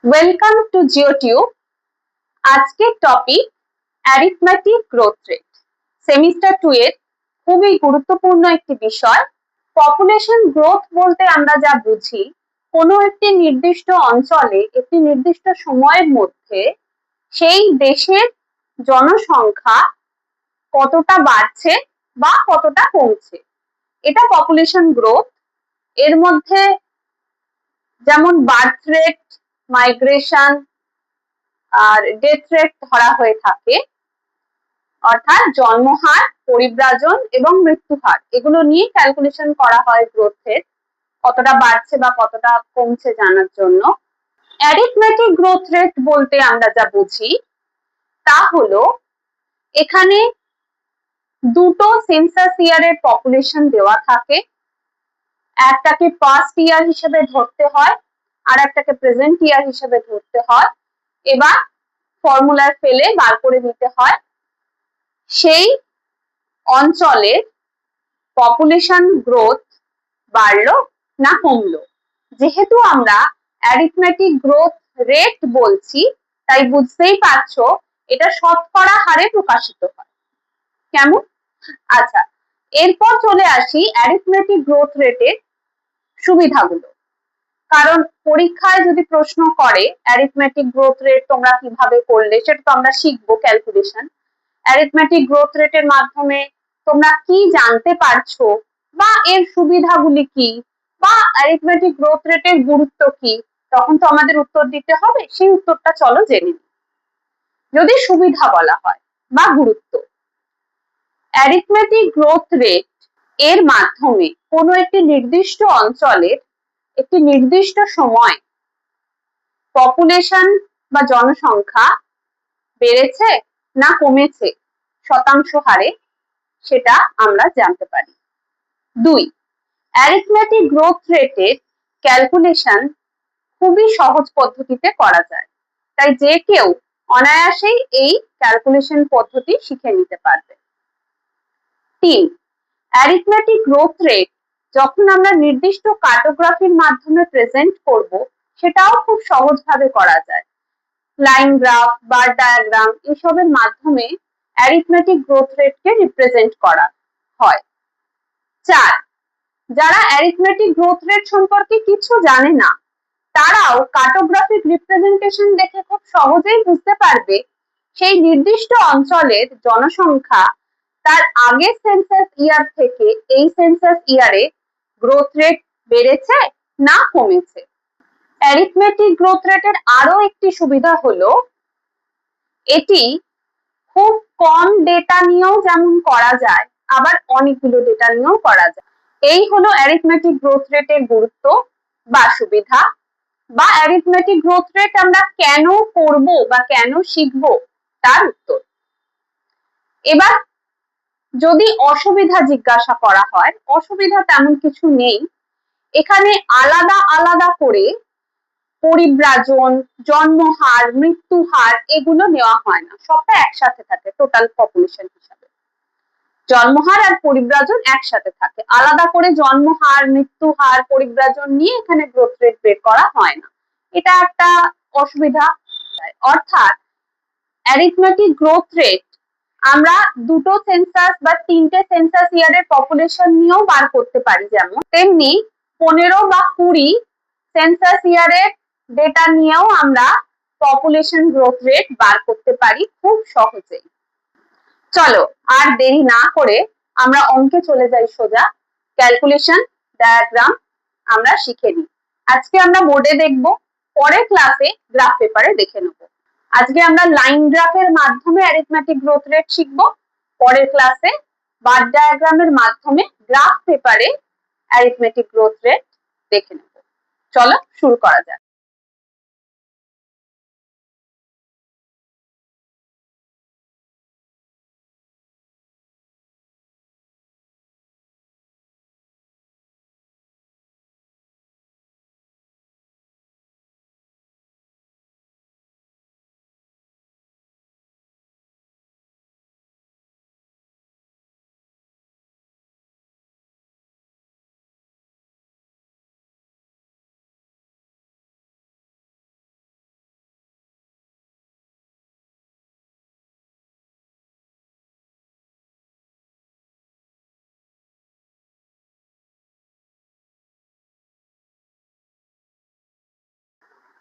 Welcome to GeoTube. আজকের topic arithmetic growth rate. Semester 2 এর খুবই গুরুত্বপূর্ণ একটি বিষয়। পপুলেশন গ্রোথ বলতে আমরা যা বুঝি, কোনো একটি নির্দিষ্ট অঞ্চলে একটি নির্দিষ্ট সময়ের মধ্যে সেই দেশের জনসংখ্যা কতটা বাড়ছে বা কতটা কমছে, এটা পপুলেশন গ্রোথ। এর মধ্যে যেমন বার্থ রেট, মাইগ্রেশন আর ডেথ রেট ধরা হয়ে থাকে, অর্থাৎ জন্মহার, পরিব্রাজন এবং মৃত্যু হার, এগুলো নিয়ে ক্যালকুলেশন করা হয় গ্রোথের, কতটা বাড়ছে বা কতটা কমছে জানার জন্য। অ্যারিথমেটিক গ্রোথ রেট বলতে আমরা যা বুঝি তা হলো, এখানে দুটো সেন্সাস ইয়ারের পপুলেশন দেওয়া থাকে, একটাকে পাস্ট ইয়ার হিসেবে ধরতে হয় আর একটাকে প্রেজেন্ট ইয়ার হিসেবে ধরতে হয়। এবার ফর্মুলার ফেলে বার করে নিতে হয় সেই অঞ্চলের পপুলেশন গ্রোথ বাড়লো না কমলো। যেহেতু আমরা অ্যারিথমেটিক গ্রোথ রেট বলছি, তাই বুঝতেই পারছো এটা শতকরা হারে প্রকাশিত হয়। কেমন? আচ্ছা, এরপর চলে আসি অ্যারিথমেটিক গ্রোথ রেটের সুবিধাগুলো। কারণ পরীক্ষায় যদি প্রশ্ন করে অ্যারিথমেটিক গ্রোথ রেট তোমরা কিভাবে করলে, সেটা তো আমরা শিখবো ক্যালকুলেশন। অ্যারিথমেটিক গ্রোথ রেটের মাধ্যমে তোমরা কি জানতে পারছো বা এর সুবিধাগুলি কি, বা অ্যারিথমেটিক গ্রোথ রেটের গুরুত্ব কি, তখন তো আমাদের উত্তর দিতে হবে। সেই উত্তরটা চলো জেনে নিই। যদি সুবিধা বলা হয় বা গুরুত্ব, অ্যারিথমেটিক গ্রোথ রেট এর মাধ্যমে কোনো একটি নির্দিষ্ট অঞ্চলের একটি নির্দিষ্ট সময় পপুলেশন বা জনসংখ্যা বেড়েছে না কমেছে শতাংশ হারে, সেটা আমরা জানতে পারি। 2, অ্যারিথমেটিক গ্রোথ রেটের ক্যালকুলেশন খুবই সহজ পদ্ধতিতে করা যায়, তাই যে কেউ অনায়াসেই এই ক্যালকুলেশন পদ্ধতি শিখে নিতে পারবে। 3, অ্যারিথমেটিক গ্রোথ রেট যখন আমরা নির্দিষ্ট কার্টোগ্রাফির মাধ্যমে প্রেজেন্ট করব, সেটাও খুব সহজভাবে করা যায়। লাইন গ্রাফ, বার ডায়াগ্রাম এসবের মাধ্যমে অ্যারিথমেটিক গ্রোথ রেটকে রিপ্রেজেন্ট করা হয়। 4, যারা অ্যারিথমেটিক গ্রোথ রেট সম্পর্কে কিছু জানে না, তারাও কার্টোগ্রাফিক রিপ্রেজেন্টেশন দেখে খুব সহজেই বুঝতে পারবে সেই নির্দিষ্ট অঞ্চলের জনসংখ্যা তার আগের সেন্সাস ইয়ার থেকে এই সেন্সাস ইয়ারে গ্রোথ রেট বেড়েছে না কমেছে। অ্যারিথমেটিক গ্রোথ রেটের আরো একটি সুবিধা হলো, এটি খুব কম ডেটা নিয়েও যেমন করা যায়, আবার অনেকগুলো ডেটা নিয়েও করা যায়। এই হলো অ্যারিথমেটিক গ্রোথ রেটের গুরুত্ব বা সুবিধা, বা অ্যারিথমেটিক গ্রোথ রেট আমরা কেন করব বা কেন শিখব তার উত্তর। এবার যদি অসুবিধা জিজ্ঞাসা করা হয়, অসুবিধা তেমন কিছু নেই। এখানে আলাদা আলাদা করে পরিব্রাজন, জন্মহার, মৃত্যু হার এগুলো নেওয়া হয় না, সবটা একসাথে থাকে টোটাল পপুলেশন হিসাবে। জন্মহার আর পরিব্রাজন একসাথে থাকে, আলাদা করে জন্মহার, মৃত্যু হার, পরিব্রাজন নিয়ে এখানে গ্রোথ রেট বের করা হয় না। এটা একটা অসুবিধা। অর্থাৎ অ্যারিথমেটিক গ্রোথ রেট আমরা দুটো সেন্সাস বা তিনটে সেন্সাস ইয়ারের পপুলেশন নিয়েও বার করতে পারি, যেমন তেমনি 15 বা 20 সেন্সাস ইয়ারের ডেটা নিয়েও আমরা পপুলেশন গ্রোথ রেট বার করতে পারি খুব সহজেই। চলো আর দেরি না করে আমরা অঙ্কে চলে যাই সোজা। ক্যালকুলেশন ডায়াগ্রাম আমরা শিখে নিই। আজকে আমরা বোর্ডে দেখব, পরের ক্লাসে গ্রাফ পেপারে দেখে নেব। আজকে আমরা লাইন গ্রাফের মাধ্যমে অ্যারিথমেটিক গ্রোথ রেট শিখব, পরের ক্লাসে বার ডায়াগ্রামের মাধ্যমে গ্রাফ পেপারে অ্যারিথমেটিক গ্রোথ রেট দেখে নেব। চলো শুরু করা যাক।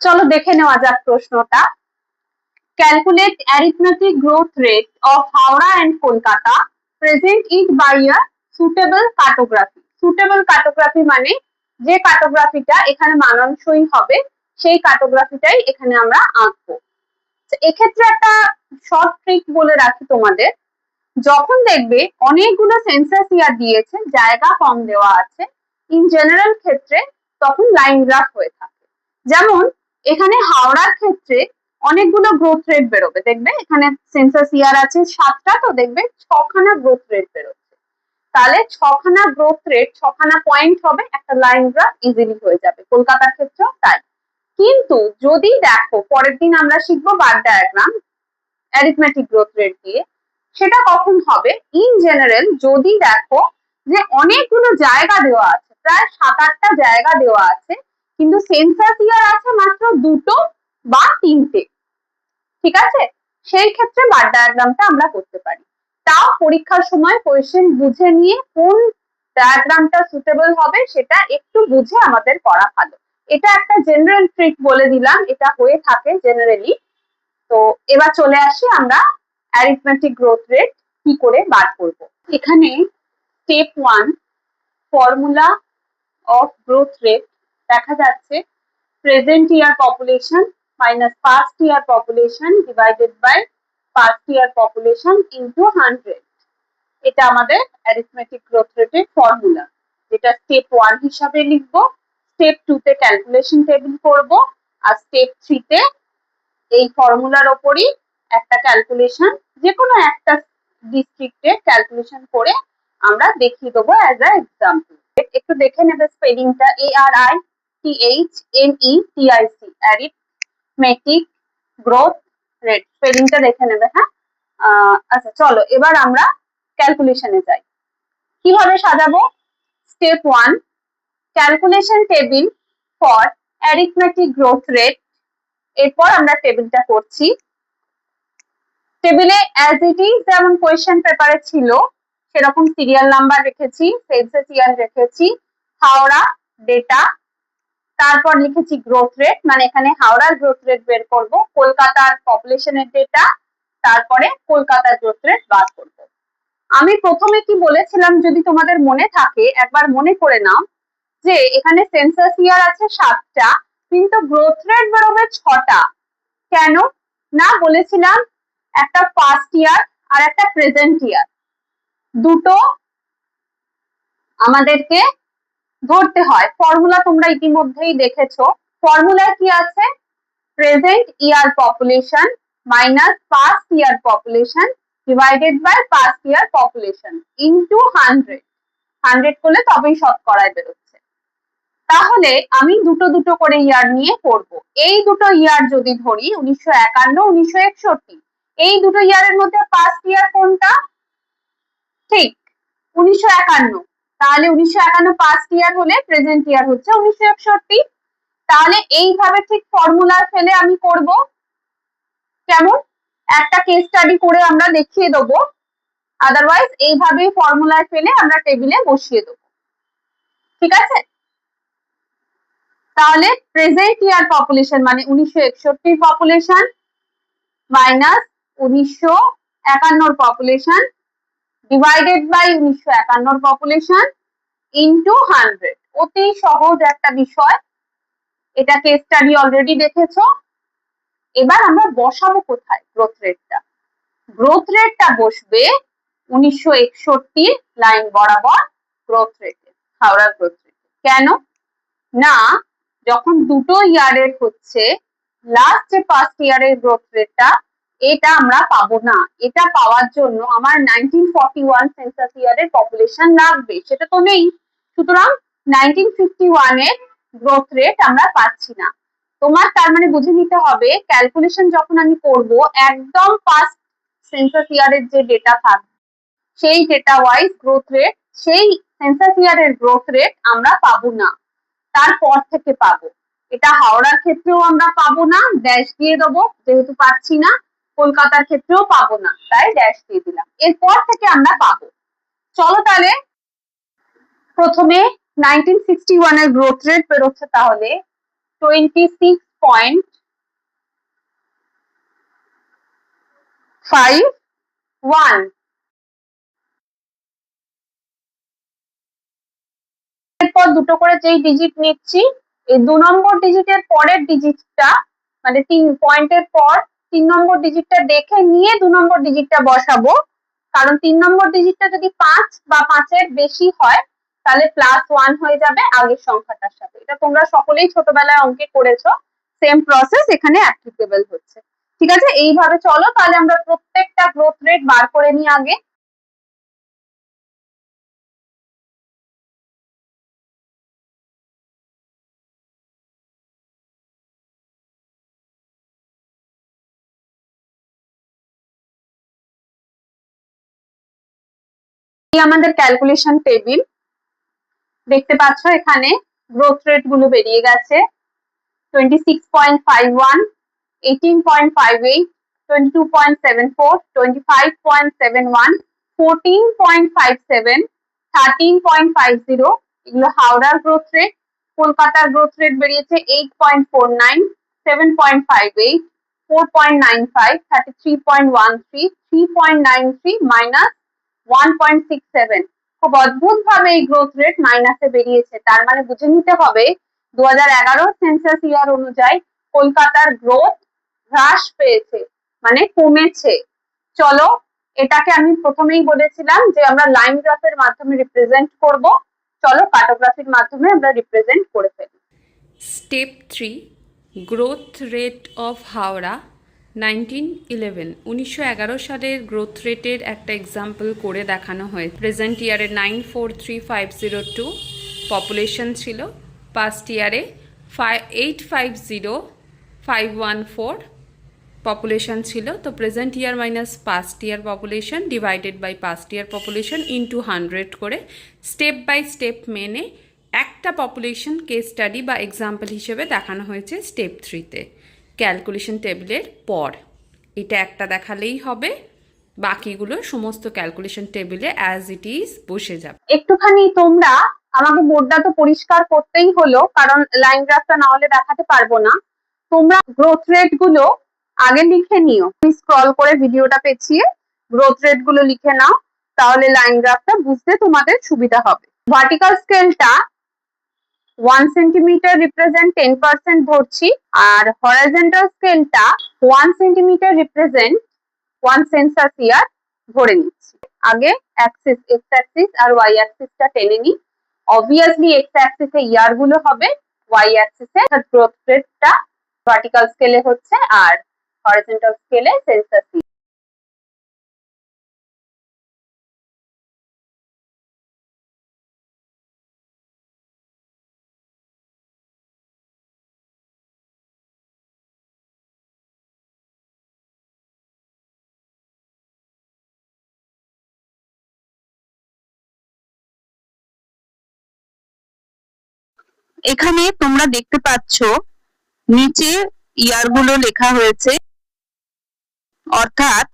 চলো দেখে নেওয়া যাক প্রশ্নটা। Calculate arithmetic growth rate of Howrah and Kolkata, present it by a suitable cartography. Suitable cartography মানে যে কার্টোগ্রাফিটা এখানে মানানসই হবে সেই কার্টোগ্রাফিটাই এখানে আমরা আঁকবো। এক্ষেত্রে একটা শর্ট ট্রিক বলে রাখি তোমাদের, যখন দেখবে অনেকগুলো সেন্সাস ইয়ার দিয়েছে, জায়গা কম দেওয়া আছে, ইন জেনারেল ক্ষেত্রে তখন লাইন গ্রাফ হয়ে থাকে। যেমন এখানে হাওড়ার ক্ষেত্রে অনেকগুলো গ্রোথ রেট বেরোবে, দেখবে এখানে সেন্সাস ইয়ার আছে 7টা, তো দেখবে 6খানা গ্রোথ রেট বেরোচ্ছে। তাহলে 6খানা গ্রোথ রেট 6খানা পয়েন্ট হবে, একটা লাইন গ্রাফ ইজিলি হয়ে যাবে। কলকাতার ক্ষেত্রেও তাই। কিন্তু যদি দেখো পরের দিন আমরা শিখবো বার ডায়াগ্রাম অ্যারিথমেটিক গ্রোথ রেট দিয়ে, সেটা কখন হবে? ইন জেনারেল যদি দেখো যে অনেকগুলো জায়গা দেওয়া আছে, প্রায় 7-8টা জায়গা দেওয়া আছে, কিন্তু সেন্সাস ইয়ার আছে মাত্র 2টো বা 3টে, ঠিক আছে, সেই ক্ষেত্রে বার ডায়াগ্রামটা আমরা করতে পারি। তাও পরীক্ষার সময় কোয়েশ্চেন বুঝে নিয়ে কোন ডায়াগ্রামটা সুটেবল হবে সেটা একটু বুঝে আমাদের করা ভালো। এটা একটা জেনারেল ট্রিক বলে দিলাম, এটা হয়ে থাকে জেনারেলি। তো এবার চলে আসি আমরা অ্যারিথমেটিক গ্রোথ রেট কি করে বার করব। এখানে step 1 formula of growth rate দেখা যাচ্ছে present year population minus past year population divided by past year population into 100। এটা আমাদের অ্যারিথমেটিক গ্রোথ রেটের ফর্মুলা, যেটা স্টেপ 1 হিসাবে লিখবো। স্টেপ 2 তে ক্যালকুলেশন টেবিল করব, আর স্টেপ 3 তে এই ফর্মুলার ওপরই একটা ক্যালকুলেশন, যে কোনো একটা ডিস্ট্রিক্টে ক্যালকুলেশন করে আমরা দেখিয়ে দেবো অ্যাজ আ এক্সাম্পল। একটু দেখে নেবে স্পেলিংটা, ARITHMETIC, অ্যারিথমেটিক গ্রোথ রেট, স্পেলিংটা দেখে নেবে। হ্যাঁ, আচ্ছা চলো এবার আমরা ক্যালকুলেশনে যাই। কিভাবে সাজাবো? Step 1 calculation table for arithmetic growth rate. এরপর আমরা টেবিলটা করছি। টেবিলে অ্যাজ ইট ইজ যেমন কোয়েশ্চেন পেপারে ছিল সেরকম সিরিয়াল নাম্বার রেখেছি, সেন্সাস ইয়ার রেখেছি, হাওড়া ডেটা, তারপর লিখেছি গ্রোথ রেট, মানে এখানে হাওড়ার গ্রোথ রেট বের করব, কলকাতার পপুলেশনের ডেটা, তারপরে কলকাতার গ্রোথ রেট বার করব। আমি প্রথমে কি বলেছিলাম যদি তোমাদের মনে থাকে একবার মনে করে নাও, যে এখানে সেন্সাস ইয়ার আছে 7টা, কিন্তু গ্রোথ রেট বেরোবে 6টা। কেন না? বলেছিলাম একটা পাস্ট ইয়ার আর একটা প্রেজেন্ট ইয়ার, দুটো আমাদেরকে ধরতে হয়। ফর্মুলা তোমরা ইতিমধ্যেই দেখেছো। ফর্মুলা কি আছে? Present year population minus past year population divided by past year population into 100। 100 করলে তবেই শতকরায় বেরোচ্ছে। তাহলে আমি দুটো দুটো করে ইয়ার নিয়ে করব। এই দুটো ইয়ার যদি ধরি 1951, 1961, এই দুটো ইয়ারের মধ্যে পাস্ট ইয়ার কোনটা? ঠিক 1951। তাহলে 1951 পাস্ট ইয়ার হলে প্রেজেন্ট ইয়ার হচ্ছে 1961। তাহলে এইভাবে ঠিক ফর্মুলার ফেলে আমি করব। কেমন? একটা কেস স্টাডি করে আমরা দেখিয়ে দেবো, আদারওয়াইজ এইভাবেই ফর্মুলার ফেলে আমরা টেবিলে বসিয়ে দেবো, ঠিক আছে? তাহলে প্রেজেন্ট ইয়ার পপুলেশন মানে 1961 population minus 1951 population divided by 1951 population into 100। অতি সহজ একটা বিষয়, এটা কেস স্টাডি অলরেডি দেখেছো। এবার আমরা বসাবো কোথায় গ্রোথ রেটটা? গ্রোথ রেটটা বসবে 1961 লাইন বরাবর গ্রোথ রেটে, হাওড়ার গ্রোথ রেটে। কেন না? যখন দুটো ইয়ারের হচ্ছে লাস্ট যে ফার্স্ট ইয়ারের গ্রোথ রেটটা, এটা আমরা পাবো না। এটা পাওয়ার জন্য আমার 1941 সেন্সাস ইয়ারের পপুলেশন লাগবে, সেটা তো নেই। সুতরাং 1951 এর গ্রোথ রেট আমরা পাচ্ছি না। তোমার তার মানে বুঝে নিতে হবে ক্যালকুলেশন যখন আমি করব, একদম ফার্স্ট সেন্সাস ইয়ারের যে ডেটা থাকবে সেই ডেটা ওয়াইজ গ্রোথ রেট, সেই সেন্সাস ইয়ারের গ্রোথ রেট আমরা পাবো না, তারপর থেকে পাবো। এটা হাওড়ার ক্ষেত্রেও আমরা পাবো না, ড্যাশ দিয়ে দেবো যেহেতু পাচ্ছি না। কলকাতার ক্ষেত্রেও পাবো না, তাই ড্যাশ দিয়ে দিলাম। এরপর থেকে আমরা পাবো। চলো তাহলে প্রথমে 1961 এর গ্রোথ রেট বেরোচ্ছে তাহলে 26 6.51। এরপর দুটো করে যেই ডিজিট নিচ্ছি, এই 2 নম্বর ডিজিটের পরের ডিজিটটা মানে 3 পয়েন্টের পর 3 নম্বর ডিজিটটা দেখে নিয়ে 2 নম্বর ডিজিটটা বসাবো, কারণ 3 নম্বর ডিজিটটা যদি 5 বা 5 এর বেশি হয় তাহলে +1 হয়ে যাবে আগের সংখ্যাটার সাথে। এটা তোমরা সকলেই ছোটবেলায় অঙ্কে করেছো, সেম প্রসেস এখানে অ্যাপ্লিকেবল হচ্ছে। ঠিক আছে, এইভাবে চলো তাহলে আমরা প্রত্যেকটা গ্রোথ রেট বার করে নিই আগে। আমাদের ক্যালকুলেশন টেবিল দেখতে পাচ্ছ, এখানে গ্রোথ রেট গুলো বেরিয়ে গেছে। 26.51, 18.58, 22.74, 25.71, 14.57, 13.50 এগুলো হাওড়ার গ্রোথ রেট। কলকাতার গ্রোথ রেট বেরিয়েছে 8.49, 7.58, 4.95, 33.13, 3.93 মাইনাস 1.67। খুব অদ্ভুত ভাবে এই গ্রোথ রেট মাইনাসে বেরিয়েছে, তার মানে বুঝে নিতে হবে 2011 সেন্সাস ইয়ার অনুযায়ী কলকাতার গ্রোথ হ্রাস পেয়েছে, মানে কমেছে। চলো, এটাকে আমি প্রথমেই বলেছিলাম যে আমরা লাইন গ্রাফের মাধ্যমে রিপ্রেজেন্ট করব। চলো কার্টোগ্রাফির মাধ্যমে আমরা রিপ্রেজেন্ট করে ফেলি। Step 3, growth rate of Howrah 1911 সালের গ্রোথ রেটের একটা এক্সাম্পল করে দেখানো হয়েছে। প্রেজেন্ট ইয়ারে 943,502 পপুলেশন ছিল, পাস্ট ইয়ারে 850,514 পপুলেশন ছিল। তো present year minus past year population divided by past year population into 100 করে স্টেপ বাই স্টেপ মেনে একটা পপুলেশন কেস স্টাডি বা এক্সাম্পল হিসেবে দেখানো হয়েছে স্টেপ 3-তে ক্যালকুলেশন টেবিলের পর। এটা একটা দেখালেই হবে, বাকিগুলো সমস্ত ক্যালকুলেশন টেবিলে অ্যাজ ইট ইজ বসে যাবে। একটুখানি তোমরা আমাকে বোর্ডটা তো পরিষ্কার করতেই হলো, কারণ লাইন গ্রাফটা না হলে দেখাতে পারবো না। তোমরা গ্রোথ রেট গুলো আগে লিখে নিও, স্ক্রল করে ভিডিওটা পেছিয়ে গ্রোথ রেট গুলো লিখে নাও, তাহলে লাইন গ্রাফটা বুঝতে তোমাদের সুবিধা হবে। ভার্টিক্যাল স্কেলটা 1 সেন্টিমিটার রিপ্রেজেন্ট 10% ধরছি, আর হরাইজন্টাল স্কেলটা 1 সেন্টিমিটার রিপ্রেজেন্ট 1 সেন্সাস ইয়ার ধরে নিচ্ছি। আগে অ্যাক্সিস এক্স অ্যাক্সিস আর ওয়াই অ্যাক্সিসটা টেনে নিই। অবভিয়াসলি এক্স অ্যাক্সিসে ইয়ার গুলো হবে, ওয়াই অ্যাক্সিসে গ্রোথ রেটটা ভার্টিক্যাল স্কেলে হচ্ছে, আর হরাইজন্টাল স্কেলে সেন্সাস ইয়ার। এখানে তোমরা দেখতে পাচ্ছ নিচে ইয়ার গুলো লেখা হয়েছে, অর্থাৎ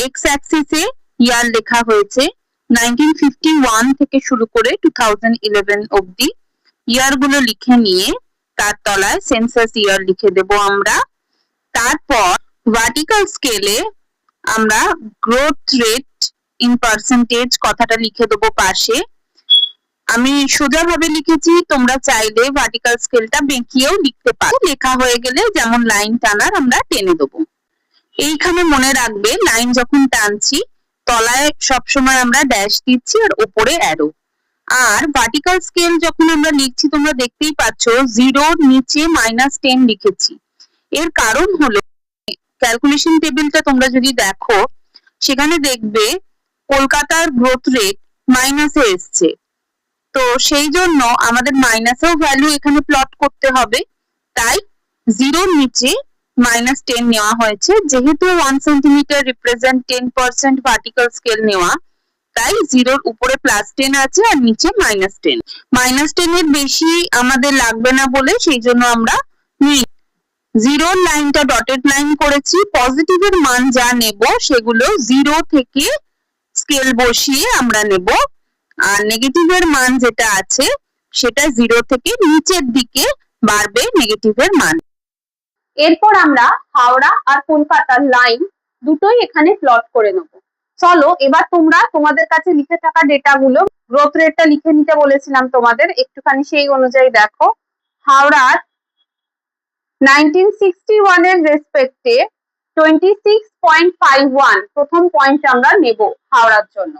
এক্স অ্যাক্সিসে ইয়ার লেখা হয়েছে 1951 থেকে শুরু করে 2011 অবধি ইয়ার গুলো লিখে নিয়ে তার তলায় সেন্সাস ইয়ার লিখে দেব আমরা। তারপর ভার্টিক্যাল স্কেলে আমরা গ্রোথ রেট ইন পার্সেন্টেজ কথাটা লিখে দেবো পাশে। আমি সোজাভাবে লিখেছি, তোমরা চাইলে ভার্টিক্যাল স্কেলটা বেঁকিয়েও লিখতে পারো। লেখা হয়ে গেলে যেমন লাইন টানার আমরা টেনে দেবো। এইখানে মনে রাখবে লাইন যখন টানছি তলায় সবসময় আমরা ড্যাশ দিচ্ছি আর উপরে অ্যারো। আর ভার্টিক্যাল স্কেল যখন আমরা লিখছি তোমরা দেখতেই পাচ্ছ 0 নিচে -10 লিখেছি। এর কারণ হলো ক্যালকুলেশন টেবিলটা তোমরা যদি দেখো সেখানে দেখবে কলকাতার গ্রোথ রেট মাইনাসে এসছে, তো সেই জন্য আমাদের মাইনাসেও ভ্যালু এখানে প্লট করতে হবে, তাই 0 নিচে -10 নেওয়া হয়েছে। যেহেতু 1 সেন্টিমিটার রিপ্রেজেন্ট 10% ভার্টিক্যাল স্কেল নেওয়া, তাই 0-র উপরে +10 আছে আর নিচে -10। -10 এর বেশি আমাদের লাগবে না বলে সেই জন্য আমরা 0 লাইনটা ডটেড লাইন করেছি। পজিটিভের মান যা নেব সেগুলো 0 থেকে স্কেল বসিয়ে আমরা নেব, আর নেগেটিভের মান যেটা আছে সেটা 0 থেকে নিচের দিকে বাড়বে নেগেটিভের মান। এরপর আমরা হাওড়া আর কলকাতার লাইন দুটোই এখানে প্লট করে নেব। চলো এবার তোমরা তোমাদের কাছে লিখে থাকা ডেটা গুলো গ্রোথ রেটটা লিখে নিতে বলেছিলাম তোমাদের, একটুখানি সেই অনুযায়ী দেখো। হাওড়ার 1961 এর রেসপেক্টে 26.51 প্রথম পয়েন্ট আমরা নেব হাওড়ার জন্য।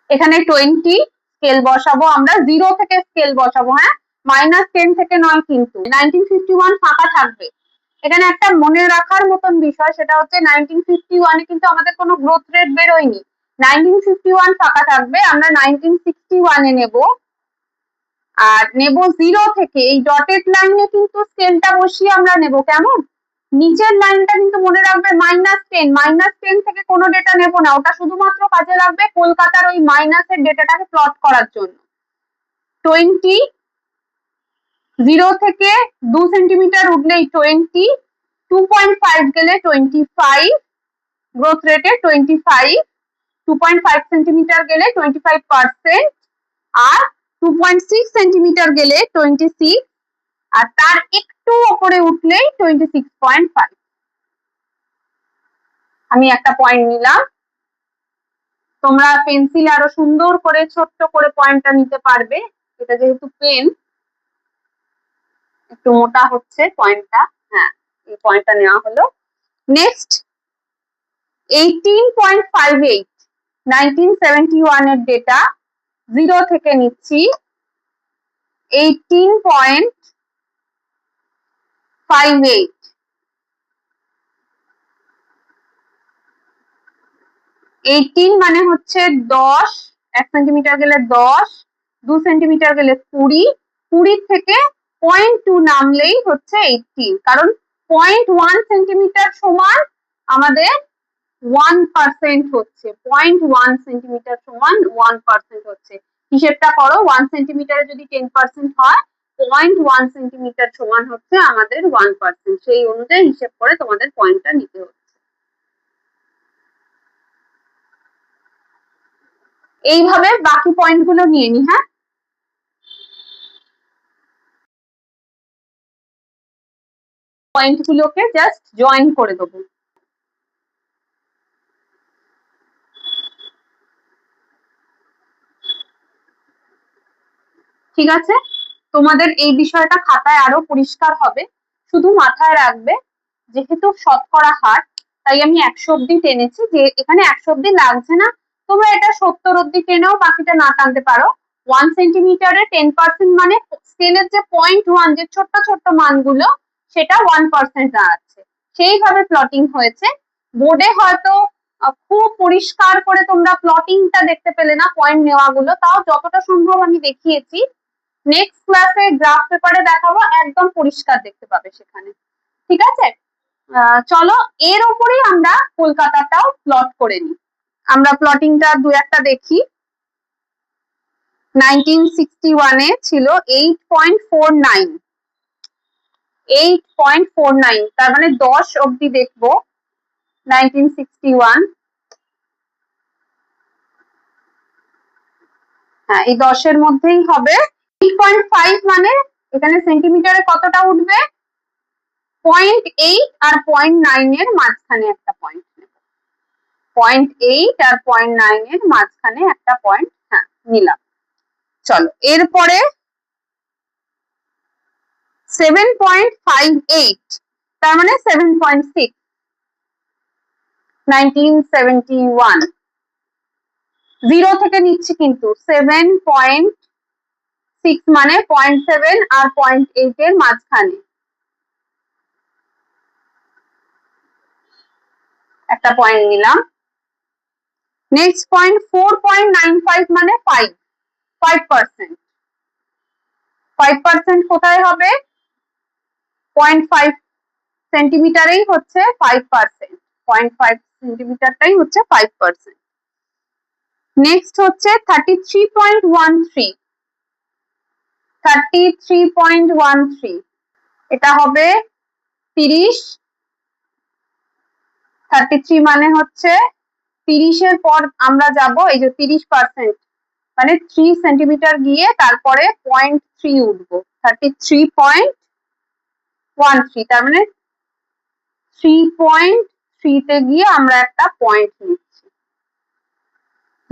এখানে 20 স্কেল বসাবো আমরা, 0 থেকে স্কেল বসাবো, হ্যাঁ, -10 থেকে নয়, কিন্তু 1951 ফাঁকা থাকবে। এখানে একটা মনে রাখার মতন বিষয়, সেটা হচ্ছে 1951 এ কিন্তু আমাদের কোনো গ্রোথ রেট বেরোয়নি। 1951 ফাঁকা থাকবে, আমরা 1961 এ নেব। আর নেব 0 থেকে, এই ডটেড লাইনে কিন্তু স্কেলটা বসিয়ে আমরা নেব। কেমন? নিচের লাইনটা কিন্তু মনে রাখবে -10 থেকে কোনো ডেটা নেব না, ওটা শুধুমাত্র কাজে লাগবে কলকাতার ওই মাইনাসের ডেটাটাকে প্লট করার জন্য। 20, 0 থেকে 2 সেন্টিমিটার উঠলেই 20, 2.5 গেলে 25, গ্রোথ রেটে 25, 2.5 সেন্টিমিটার গেলে 25%, আর 2.6 সেন্টিমিটার গেলে 26, আর তার একটু উপরে উঠলেই 26.5। আমি একটা পয়েন্ট নিলাম, তোমরা পেন্সিল আরো সুন্দর করে ছোট্ট করে পয়েন্টটা নিতে পারবে। এটা যেহেতু পেন একটু মোটা হচ্ছে পয়েন্টটা, হ্যাঁ, এই পয়েন্টটা নেওয়া হলো। নেক্সট 18.58 1971 এর ডেটা, 0 থেকে নিচ্ছি। 18.58, মানে হচ্ছে 10, 1 সেন্টিমিটার গেলে 10, 2 সেন্টিমিটার গেলে 20, 20 থেকে 0.2 নামলেই হচ্ছে 18, কারণ 0.1 সেন্টিমিটার সমান আমাদের 1% হচ্ছে, 0.1 সেন্টিমিটার সমান 1% হচ্ছে। হিসেবটা করো, 1 সেন্টিমিটারে যদি 10% হয়, 0.1 সেন্টিমিটার সমান হচ্ছে আমাদের 1%। সেই অনুযায়ী হিসেব করে তোমাদের পয়েন্টটা নিতে হচ্ছে। এইভাবে বাকি পয়েন্ট গুলো নিয়ে নি, হ্যাঁ, পয়েন্ট গুলোকে জাস্ট জয়েন করে দেবো। ঠিক আছে, তোমাদের এই বিষয়টা খাতায় আরো পরিষ্কার হবে। শুধু মাথায় রাখবে, যেহেতু শতকরা হার, তাই আমি 100 অব্দি টেনেছি, যে এখানে 100 অব্দি লাগছে না, তোমরা এটা 70 অব্দি টেনেও বাকিটা না টানতে পারো। 1 সেন্টিমিটারে 10% মানে স্কেলের যে 0.1, যে ছোট্ট ছোট্ট মানগুলো, সেটা 1% দাঁড়াচ্ছে। সেইভাবে প্লটিং হয়েছে। বোর্ডে হয়তো খুব পরিষ্কার করে তোমরা প্লটিংটা দেখতে পেলে না, পয়েন্ট নেওয়া গুলো, তাও যতটা সম্ভব আমি দেখিয়েছি। নেক্সট ক্লাসে গ্রাফ পেপারে দেখাবো, একদম পরিষ্কার দেখতে পাবে সেখানে। ঠিক আছে, চলো এর উপরেই আমরা কলকাতাটাও প্লট করে নিই। আমরা প্লটিংটা দু একটা দেখি। 1961 এ ছিল 8.49, 8.49, তার মানে 10 অব্দি দেখবো। 1961, হ্যাঁ, এই 10 এর মধ্যেই হবে। 8.5 মানে এখানে সেন্টিমিটারে কতটা উঠবে? 0.8 আর 0.9 এর মাঝখানে একটা পয়েন্ট নেব। 0.8 আর 0.9 এর মাঝখানে একটা পয়েন্ট, হ্যাঁ, নিলাম। চলো এরপরে 7.58, তার মানে 7.6, 1971, 0 থেকে নিচ্ছি কিন্তু, 7.6 মানে 0.7 আর 0.8 এর মাঝখানে একটা পয়েন্ট নিলাম। নেক্সট পয়েন্ট 4.95 মানে 5%। 5% কোথায় হবে? 0.5 সেন্টিমিটারেই হচ্ছে 5%, 0.5 সেন্টিমিটারটাই হচ্ছে 5%। নেক্সট হচ্ছে 33.13, 33.13, এটা হবে 30, 33 মানে হচ্ছে 30 এর পর আমরা যাব, এই যে 30%, মানে 3 সেন্টিমিটার গিয়ে তারপরে 0.3 উঠবো, 33.13, তার মানে 3.3 তে গিয়ে আমরা একটা পয়েন্ট নিচ্ছি।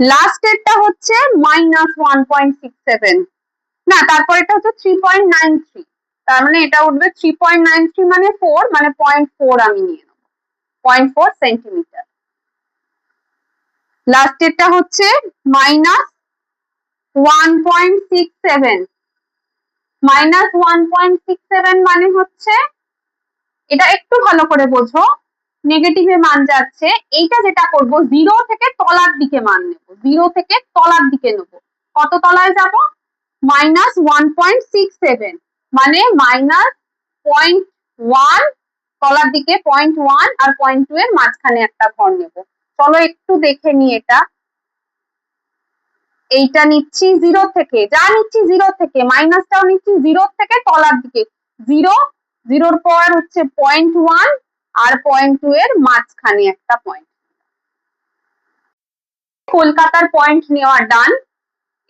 লাস্টেরটা হচ্ছে -1.67, না তারপরেটা হচ্ছে 3.93, তার মানে এটা উঠবে 3.93 মানে 4, মানে 0.4 আমি নিয়ে নেব, 0.4 সেন্টিমিটার। লাস্টেরটা হচ্ছে -1.67, -1.67 মানে হচ্ছে, এটা একটু ভালো করে বোঝো, নেগেটিভে মান যাচ্ছে, এইটা যেটা করব 0 থেকে তলার দিকে মান নেব, 0 থেকে তলার দিকে নেব। কত তলায় যাব? -1.67 মানে -0.1, তলার দিকে 0.1 আর 0.2 এর মাঝখানে একটা ঘর নেব। চলো একটু দেখে নি এটা। এইটা নিচ্ছি 0 থেকে, যা নিচ্ছি 0 থেকে, মাইনাসটাও নিচ্ছি 0 থেকে তলার দিকে, 0, 0-র পর হচ্ছে 0.1 আর 0.2 এর মাঝখানে একটা পয়েন্ট। কলকাতার পয়েন্ট নেওয়া ডান।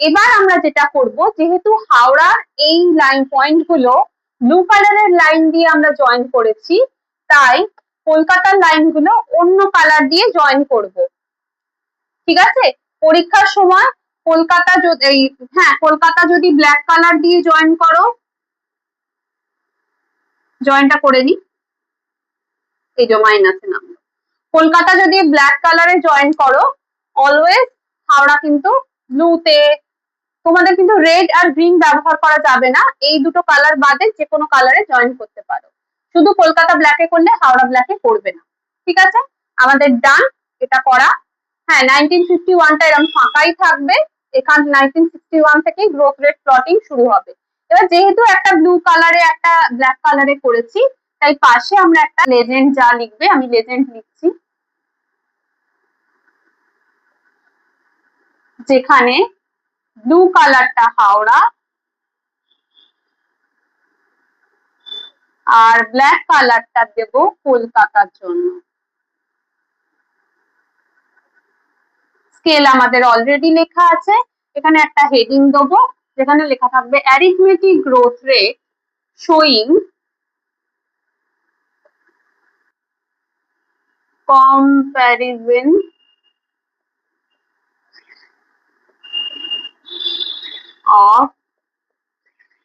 এবার আমরা যেটা করব, যেহেতু হাওড়া এই লাইন পয়েন্ট গুলো ব্লু কালারের লাইন দিয়ে আমরা জয়েন করেছি, তাই কলকাতার লাইন গুলো অন্য কালার দিয়ে জয়েন করব। ঠিক আছে, পরীক্ষার সময় কলকাতা যদি, হ্যাঁ কলকাতা যদি ব্ল্যাক কালার দিয়ে জয়েন করো, জয়েনটা করে নি, এই যে মাইনাসে নামলো। কলকাতা যদি ব্ল্যাক কালারে জয়েন করো, অলওয়েজ হাওড়া কিন্তু ব্লুতে, তোমাদের কিন্তু রেড আর গ্রিন ব্যবহার করা যাবে না, এই দুটো কালার বাদে যে কোনো কালারে জয়েন করতে পারো। শুধু কলকাতা ব্ল্যাকে করলে হাওড়া ব্ল্যাকে করবে না। ঠিক আছে, আমাদের ডান এটা করা। হ্যাঁ, 1951টা এরকম ফাঁকাই থাকবে, এখান 1961 থেকে গ্রোথ রেট প্লটিং শুরু হবে। এবার যেহেতু একটা ব্লু কালারে একটা ব্ল্যাক কালারে করেছি, তাই পাশে আমরা একটা লেজেন্ড যা লিখবে, আমি লেজেন্ড লিখছি, যেখানে ব্লু কালারটা হাওড়া আর ব্ল্যাক কালারটা দেব কলকাতার জন্য। স্কেল আমাদের অলরেডি লেখা আছে, এখানে একটা হেডিং দেবো যেখানে লেখা থাকবে arithmetic growth rate showing comparison of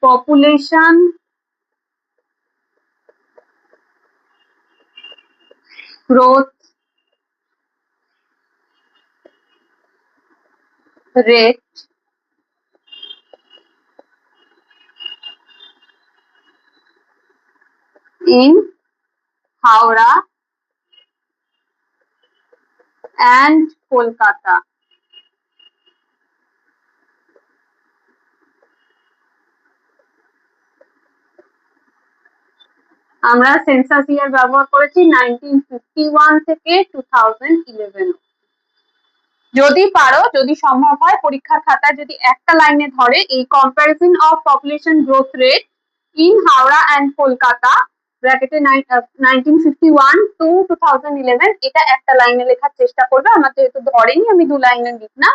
population growth rate in Howrah and Kolkata. আমরা সেন্সাস ইয়ার ব্যবহার করেছি 1951 থেকে 2011। যদি পারো, যদি সম্ভব হয়, পরীক্ষার খাতায় যদি একটা লাইনে ধরে এই comparison of population growth rate in Howrah and Kolkata ব্র্যাকেটে 1951 to 2011, এটা একটা লাইনে লেখার চেষ্টা করবে। আমার যেহেতু ধরেনি, আমি 2 লাইনে লিখ না,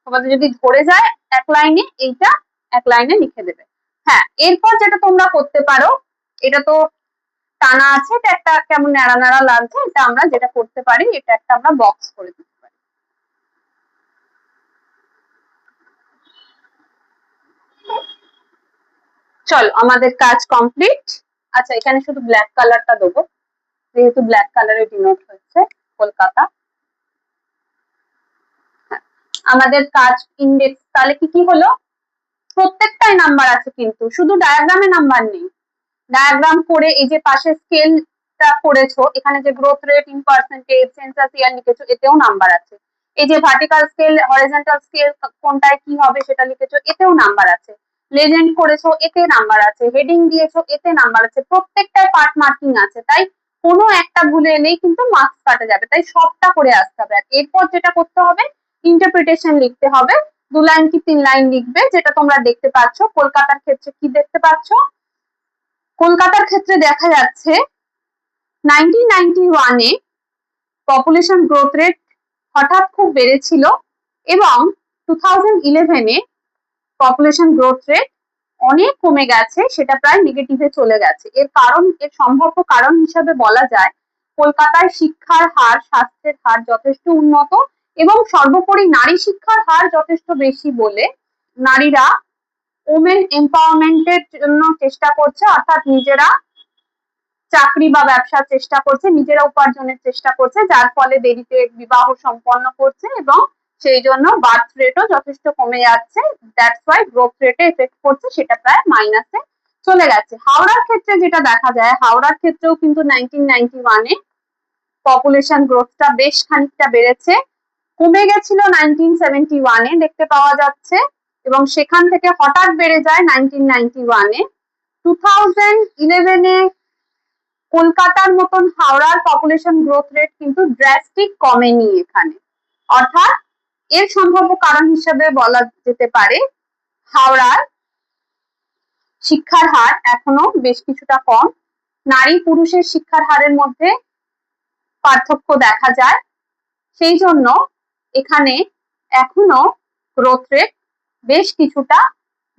তোমাদের যদি ধরে যায় এক লাইনে, এইটা এক লাইনে লিখে দেবে। হ্যাঁ, এরপর যেটা তোমরা করতে পারো, এটা তো টানা আছে, এটা একটা কেমন নাড়া নাড়া লাগছে, এটা আমরা যেটা করতে পারি, এটা একটা আমরা বক্স করে দিতে পারি। চলো, আমাদের কাজ কমপ্লিট। আচ্ছা, এখানে শুধু ব্ল্যাক কালারটা দেবো, যেহেতু ব্ল্যাক কালারে ডিনোট হচ্ছে কলকাতা। আমাদের কাজ ইন্ডেক্স, তাহলে কি কি হলো? প্রত্যেকটাই নাম্বার আছে, কিন্তু শুধু ডায়াগ্রামে নাম্বার নেই। ডায়াগ্রাম করে এই যে পাশে স্কেলটা করেছো, এখানে যে growth rate in percentage census year লিখেছো, এতেও নাম্বার আছে। এই যে ভার্টিক্যাল স্কেল, হরিজন্টাল স্কেল কোনটায় কি হবে সেটা লিখেছো, এতেও নাম্বার আছে। লেজেন্ড করেছো, এতে নাম্বার আছে। হেডিং দিয়েছো, এতে নাম্বার আছে। প্রত্যেকটায় পার্ট মার্কিং আছে, তাই কোনো একটা ভুলে এলেই কিন্তু মার্কস কাটা যাবে, তাই সবটা করে আসতে হবে। আর এরপর যেটা করতে হবে, ইন্টারপ্রিটেশন লিখতে হবে। 2 লাইন কি 3 লাইন লিখবে, যেটা তোমরা দেখতে পাচ্ছ। কলকাতার ক্ষেত্রে কি দেখতে পাচ্ছ? কলকাতার ক্ষেত্রে দেখা যাচ্ছে 1991 এ পপুলেশন গ্রোথ রেট হঠাৎ খুব বেড়েছিল, এবং 2011 এ পপুলেশন গ্রোথ রেট অনেক কমে গেছে, সেটা প্রায় নেগেটিভে চলে গেছে। এর কারণ, এর সম্ভাব্য কারণ হিসাবে বলা যায় কলকাতায় শিক্ষার হার, স্বাস্থ্যের হার যথেষ্ট উন্নত এবং সর্বোপরি নারী শিক্ষার হার যথেষ্ট বেশি বলে নারীরা ওমেন এম্পাওয়ারমেন্টের জন্য চেষ্টা করছে, অর্থাৎ নিজেরা চাকরি বা ব্যবসার চেষ্টা করছে, নিজেরা উপার্জনের চেষ্টা করছে, যার ফলে দেরিতে বিবাহ সম্পন্ন করছে এবং সেই জন্য বার্থ রেটও যথেষ্ট কমে যাচ্ছে। দ্যাটস ওয়াই গ্রোথ রেটে এফেক্ট করছে, সেটা প্রায় মাইনাসে চলে গেছে। হাওড়ার ক্ষেত্রে যেটা দেখা যায়, হাওড়ার ক্ষেত্রেও কিন্তু 1991-এ পপুলেশন গ্রোথটা বেশ খানিকটা বেড়েছে, কমে গেছিল 1971-এ দেখতে পাওয়া যাচ্ছে এবং সেখান থেকে হঠাৎ বেড়ে যায় 1991-এ। 2011-এ কলকাতার মতন হাওড়ার পপুলেশন গ্রোথ রেট কিন্তু ড্রাস্টিক কমেনি এখানে, অর্থাৎ এর সম্ভাব্য কারণ হিসেবে বলা যেতে পারে হাওড়ার শিক্ষার হার এখনো বেশ কিছুটা কম, নারী পুরুষের শিক্ষার হারের মধ্যে পার্থক্য দেখা যায়, সেই জন্য এখানে এখনো গ্রোথ রেট বেশ কিছুটা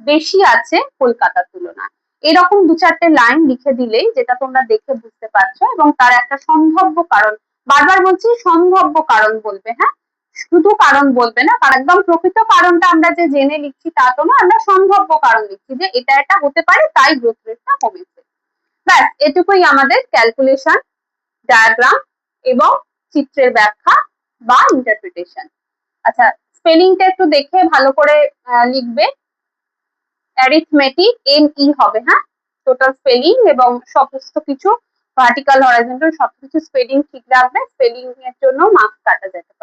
বেশি আছে কলকাতার তুলনায়। এরকম দু চারটে লাইন লিখে দিলেই যেটা তোমরা দেখে বুঝতে পারছো এবং তার একটা সম্ভাব্য কারণ, বারবার বলছি সম্ভাব্য কারণ বলবে, হ্যাঁ, শুধু কারণ বলবে না, কারণ একদম প্রকৃত কারণটা আমরা যে জেনে লিখছি তা তো না, আমরা সম্ভাব্য কারণ লিখছি যে এটা হতে পারে তাই গ্রোথ রেটটা কমেছে। ব্যাস এটুকুই আমাদের ক্যালকুলেশন, ডায়াগ্রাম এবং চিত্রের ব্যাখ্যা বা ইন্টারপ্রিটেশন। আচ্ছা, স্পেলিংটা একটু দেখে ভালো করে লিখবে। অ্যারিথমেটিক NE হবে, হ্যাঁ, টোটাল স্পেলিং এবং সমস্ত কিছু ভার্টিক্যাল হরাইজন্টাল সবকিছু স্পেলিং ঠিক রাখবে, স্পেলিং এর জন্য মার্কস কাটা যেতে পারে।